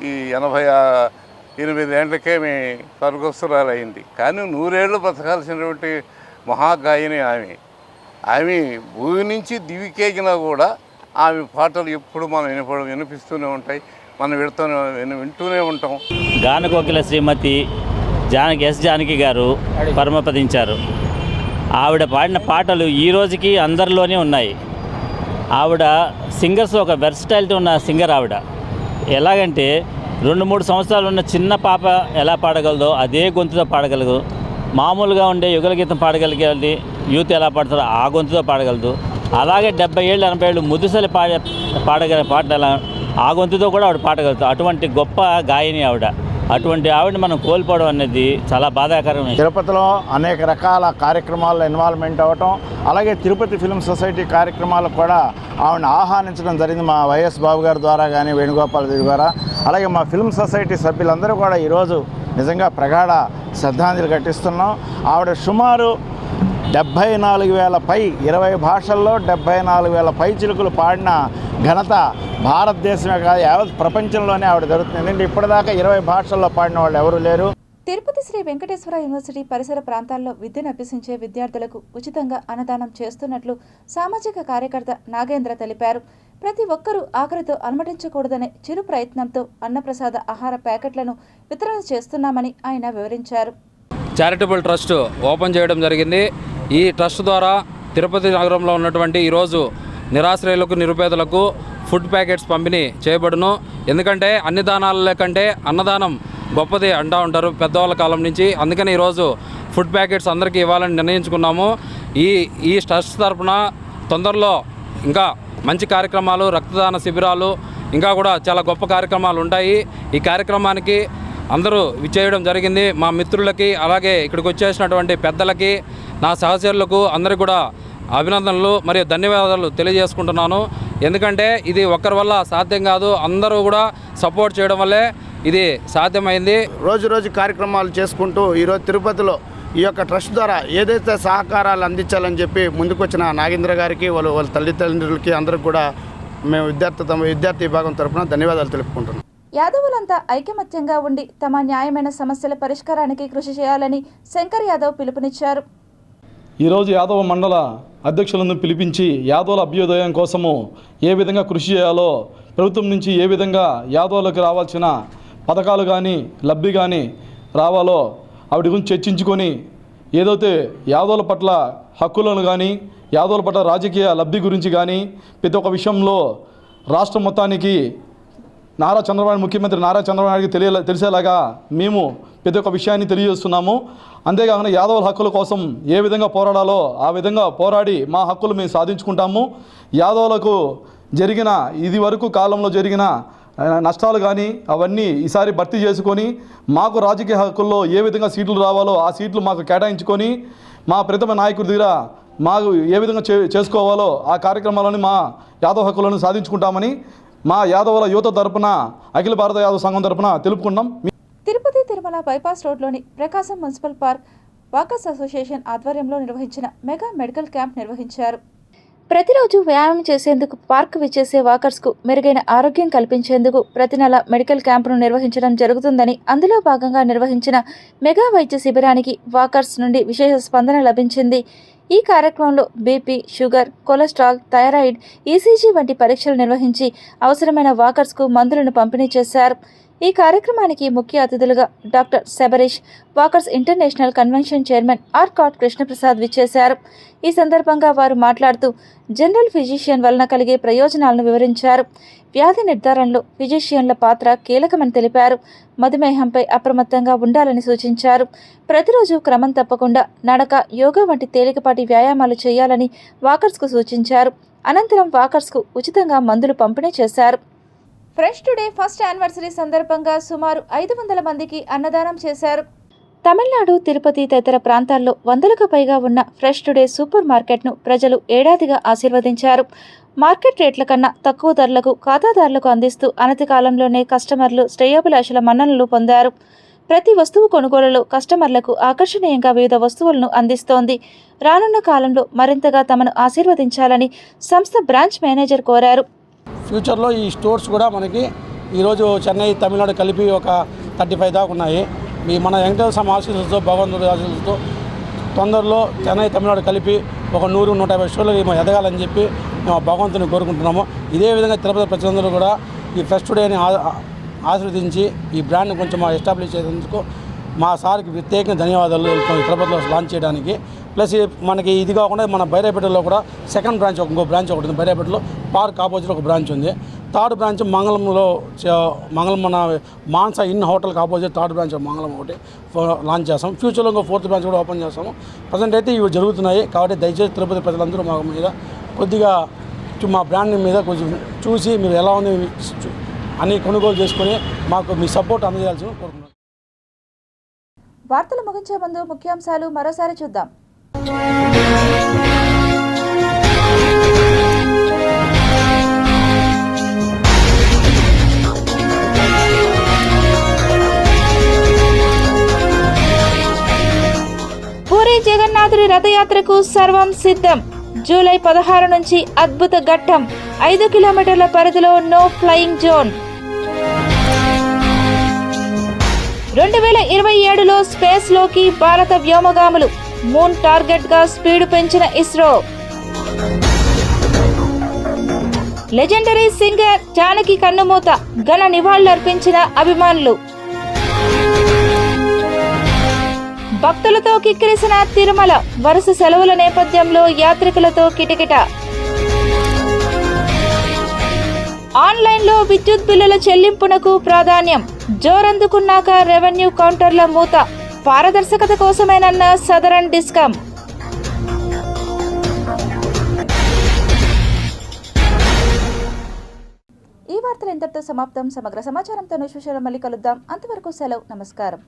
ఈ 88 ఏళ్ళకే స్వర్గస్థురాలు అయింది. కానీ 100 ఏళ్ళు బ్రతకాల్సినటువంటి మహాగాయని ఆమె భూమి నుంచి దివికేగినా కూడా ఆమె పాటలు ఎప్పుడు మనం వినిపిస్తూనే ఉంటాయి, మనం వింటూనే ఉంటాం. గానకోకిల శ్రీమతి జానకి గారు పరమపదించారు. ఆవిడ పాడిన పాటలు ఈ రోజుకి అందరిలోనే ఉన్నాయి. ఆవిడ సింగర్స్ ఒక వెర్సటైలిటీ ఉన్న సింగర్ ఆవిడ. ఎలాగంటే 2-3 సంవత్సరాలు ఉన్న చిన్న పాప ఎలా పాడగలదో అదే గొంతుతో పాడగలదు. మామూలుగా ఉండే యుగల గీతం పాడగలిగేది యూత్ ఎలా పాడతారో ఆ గొంతుతో పాడగలదు. అలాగే 70 ఏళ్ళు 80 ఏళ్ళు ముదుసలి పాడగల పాటలు ఎలా ఆ గొంతుతో కూడా ఆవిడ పాడగలుగుతారు. అటువంటి గొప్ప గాయని ఆవిడ. అటువంటి ఆవిడని మనం కోల్పోవడం అనేది చాలా బాధాకరమే. తిరుపతిలో అనేక రకాల కార్యక్రమాల్లో ఇన్వాల్వ్మెంట్ అవ్వటం, అలాగే తిరుపతి ఫిల్మ్ సొసైటీ కార్యక్రమాలకు కూడా ఆవిడని ఆహ్వానించడం జరిగింది. మా వైఎస్ బాబు గారి ద్వారా కానీ వేణుగోపాల్ రెడ్డి ద్వారా, అలాగే మా ఫిల్మ్ సొసైటీ సభ్యులందరూ కూడా ఈరోజు నిజంగా ప్రగాఢ శ్రద్ధాంజలి ఘటిస్తున్నాం. ఆవిడ సుమారు 74,000 పై 20 భాషల్లో 74,000 పై చిలుకలు పాడిన ఘనత భారతదేశమే కాదు యావత్ ప్రపంచంలోనే ఆవిడ జరుగుతుంది. ఎందుకంటే ఇప్పటిదాకా 20 భాషల్లో పాడిన వాళ్ళు ఎవరూ లేరు. తిరుపతి శ్రీ వెంకటేశ్వర యూనివర్సిటీ పరిసర ప్రాంతాల్లో విద్యను అభ్యసించే విద్యార్థులకు ఉచితంగా అన్నదానం చేస్తున్నట్లు సామాజిక కార్యకర్త నాగేంద్ర తెలిపారు. ప్రతి ఒక్కరూ ఆకలితో అలమటించకూడదనే చిరు ప్రయత్నంతో అన్నప్రసాద ఆహార ప్యాకెట్లను వితరణ చేస్తున్నామని ఆయన వివరించారు. చారిటబుల్ ట్రస్ట్ ఓపెన్ చేయడం జరిగింది. ఈ ట్రస్ట్ ద్వారా తిరుపతి నగరంలో ఉన్నటువంటి ఈరోజు నిరాశ్రయులకు, నిరుపేదలకు ఫుడ్ ప్యాకెట్స్ పంపిణీ చేయబడును. ఎందుకంటే అన్ని దానాల కంటే అన్నదానం గొప్పది అంటూ ఉంటారు పెద్దవాళ్ళ కాలం నుంచి. అందుకని ఈరోజు ఫుడ్ ప్యాకెట్స్ అందరికీ ఇవ్వాలని నిర్ణయించుకున్నాము. ఈ ట్రస్ట్ తరఫున తొందరలో ఇంకా మంచి కార్యక్రమాలు, రక్తదాన శిబిరాలు, ఇంకా కూడా చాలా గొప్ప కార్యక్రమాలు ఉంటాయి. ఈ కార్యక్రమానికి అందరూ విచ్చేయడం జరిగింది. మా మిత్రులకి, అలాగే ఇక్కడికి వచ్చేసినటువంటి పెద్దలకి, నా సహచరులకు అందరికీ కూడా అభినందనలు మరియు ధన్యవాదాలు తెలియజేసుకుంటున్నాను. ఎందుకంటే ఇది ఒక్కరి వల్ల సాధ్యం కాదు, అందరూ కూడా సపోర్ట్ చేయడం వల్లే ఇది సాధ్యమైంది. రోజు కార్యక్రమాలు చేసుకుంటూ ఈరోజు తిరుపతిలో ఈ యొక్క ట్రస్ట్ ద్వారా ఏదైతే సహకారాలు అందించాలని చెప్పి ముందుకొచ్చిన నాగేంద్ర గారికి, వాళ్ళ తల్లిదండ్రులకి అందరికి కూడా మేము విద్యార్థి విభాగం తరఫున ధన్యవాదాలు తెలుపుకుంటున్నాం. యాదవులంతా ఐకమత్యంగా ఉండి తమ న్యాయమైన సమస్యల పరిష్కారానికి కృషి చేయాలని శంకర్ యాదవ్ పిలుపునిచ్చారు. ఈరోజు యాదవ మండల అధ్యక్షులను పిలిపించి యాదవుల అభ్యుదయం కోసము ఏ విధంగా కృషి చేయాలో, ప్రభుత్వం నుంచి ఏ విధంగా యాదవులకు రావాల్సిన పథకాలు కానీ లబ్ధి కానీ రావాలో ఆవిడ గురించి చర్చించుకొని ఏదైతే యాదవుల పట్ల హక్కులను కానీ, యాదవుల పట్ల రాజకీయ లబ్ధి గురించి కానీ ప్రతి ఒక్క విషయంలో రాష్ట్రం మొత్తానికి ముఖ్యమంత్రి నారా చంద్రబాబు నాయుడికి తెలిసేలాగా మేము ప్రతి ఒక్క విషయాన్ని తెలియజేస్తున్నాము. అంతేకాకుండా యాదవుల హక్కుల కోసం ఏ విధంగా పోరాడాలో ఆ విధంగా పోరాడి మా హక్కులు మేము సాధించుకుంటాము. యాదవులకు జరిగిన ఇది వరకు కాలంలో జరిగిన నష్టాలు కానీ అవన్నీ ఈసారి భర్తీ చేసుకొని మాకు రాజకీయ హక్కుల్లో ఏ విధంగా సీట్లు రావాలో ఆ సీట్లు మాకు కేటాయించుకొని మా ప్రథమ నాయకుడి దగ్గర మాకు ఏ విధంగా చేసుకోవాలో ఆ కార్యక్రమాలను మా యాదవ హక్కులను సాధించుకుంటామని మా యాదవుల యువత తరపున అఖిల భారత యాదవ సంఘం తరపున తెలుపుకున్నాం. తిరుపతి తిరుమల బైపాస్ రోడ్లోని ప్రకాశం మున్సిపల్ పార్క్ వాకర్స్ అసోసియేషన్ ఆధ్వర్యంలో నిర్వహించిన మెగా మెడికల్ క్యాంప్ నిర్వహించారు. ప్రతిరోజు వ్యాయామం చేసేందుకు పార్క్ విచ్చేసే వాకర్స్కు మెరుగైన ఆరోగ్యం కల్పించేందుకు ప్రతి నెల మెడికల్ క్యాంపును నిర్వహించడం జరుగుతుందని, అందులో భాగంగా నిర్వహించిన మెగా వైద్య శిబిరానికి వాకర్స్ నుండి విశేష స్పందన లభించింది. ఈ కార్యక్రమంలో BP, sugar, cholesterol, thyroid, ECG వంటి పరీక్షలు నిర్వహించి అవసరమైన వాకర్స్కు మందులను పంపిణీ చేశారు. ఈ కార్యక్రమానికి ముఖ్య అతిథులుగా doctor Shabarish, walkers international convention chairman Arcot Krishnaprasad విచ్చేశారు. ఈ సందర్భంగా వారు మాట్లాడుతూ జనరల్ ఫిజిషియన్ వలన కలిగే ప్రయోజనాలను వివరించారు. వ్యాధి నిర్ధారణలో ఫిజిషియన్ల పాత్ర కీలకమని తెలిపారు. మధుమేహంపై అప్రమత్తంగా ఉండాలని సూచించారు. ప్రతిరోజు క్రమం తప్పకుండా నడక, యోగా వంటి తేలికపాటి వ్యాయామాలు చేయాలని వాకర్స్కు సూచించారు. అనంతరం వాకర్స్కు ఉచితంగా మందులు పంపిణీ చేశారు. ఫ్రెష్ టుడే ఫస్ట్ యానివర్సరీ సందర్భంగా సుమారు 500 మందికి అన్నదానం చేశారు. తమిళనాడు, తిరుపతి తదితర ప్రాంతాల్లో 100కు పైగా ఉన్న ఫ్రెష్ టుడే సూపర్ మార్కెట్ను ప్రజలు ఏడాదిగా ఆశీర్వదించారు. మార్కెట్ రేట్ల కన్నా తక్కువ ధరలకు ఖాతాదారులకు అందిస్తూ అనతి కాలంలోనే కస్టమర్లు శ్రేయోభిలాషుల మన్ననలు పొందారు. ప్రతి వస్తువు కొనుగోలులో కస్టమర్లకు ఆకర్షణీయంగా వివిధ వస్తువులను అందిస్తోంది. రానున్న కాలంలో మరింతగా తమను ఆశీర్వదించాలని సంస్థ బ్రాంచ్ మేనేజర్ కోరారు. ఫ్యూచర్లో ఈ స్టోర్స్ కూడా మనకి ఈరోజు చెన్నై, తమిళనాడు కలిపి ఒక 35 దాకా ఉన్నాయి. మన వెంకటేశ్వర స్వామి ఆశీస్సులతో, భగవంతుడి ఆశీస్సులతో తొందరలో చెన్నై, తమిళనాడు కలిపి ఒక 100-150 స్టోర్లు ఎదగాలని చెప్పి మేము భగవంతుని కోరుకుంటున్నాము. ఇదే విధంగా తిరుపతి ప్రజలందరూ కూడా ఈ ఫెస్ట్ డేని ఆశీర్వదించి ఈ బ్రాండ్ని కొంచెం ఎస్టాబ్లిష్ చేసేందుకు మా సార్కి ప్రత్యేకంగా ధన్యవాదాలు తిరుపతిలో లాంచ్ చేయడానికి. ప్లస్ మనకి ఇది కాకుండా మన బైరాపేటలో కూడా సెకండ్ బ్రాంచ్ ఇంకో బ్రాంచ్ ఒకటి ఉంది. బైరాపేటలో పార్క్ ఆపోజిట్ ఒక బ్రాంచ్ ఉంది. థర్డ్ బ్రాంచ్ మంగళంలో మన మాన్సా ఇన్ హోటల్కి ఆపోజిట్ థర్డ్ బ్రాంచ్ మంగళం ఒకటి లాంచ్ చేస్తాం. ఫ్యూచర్లో ఇంకో 4th బ్రాంచ్ కూడా ఓపెన్ చేస్తాము. ప్రజెంట్ అయితే ఇవి జరుగుతున్నాయి. కాబట్టి దయచేసి తిరుపతి ప్రజలందరూ మా మీద కొద్దిగా మా బ్రాండ్ మీద కొంచెం చూసి మీరు ఎలా ఉంది అన్ని కొనుగోలు చేసుకొని మాకు మీ సపోర్ట్ అందజేయాల్సింది కోరుకుంటున్నాను. వార్తలు ముగించే ముందు ముఖ్యాంశాలు మరోసారి చూద్దాం. పూరి జగన్నాథుడి రథయాత్రకు సర్వం సిద్ధం. జూలై 16 నుంచి అద్భుత ఘట్టం. 5 కిలోమీటర్ల పరిధిలో నో ఫ్లయింగ్ జోన్. 2027లో స్పేస్లోకి భారత వ్యోమగాములు. మూన్ టార్గెట్గా స్పీడ్ పెంచిన ఇస్రో. లెజెండరీ సింగర్ జానకి కన్నుమూత. ఘన నివాళులర్పించిన అభిమానులు. భక్తులతో కిక్కిరిసిన తిరుమల. వరుస సెలవుల నేపథ్యంలో యాత్రికులతో కిటకిట. ఆన్లైన్లో విద్యుత్ బిల్లుల చెల్లింపునకు ప్రాధాన్యం. జోరందుకున్నాక రెవెన్యూ కౌంటర్ల మూత. పారదర్శకత కోసమేనన్న సదరన్ డిస్కమ్. ఈ వార్తలు ఇంతటితో సమాప్తం. సమగ్ర సమాచారంతో మళ్ళీ కలుద్దాం. అంతవరకు సెలవు. నమస్కారం.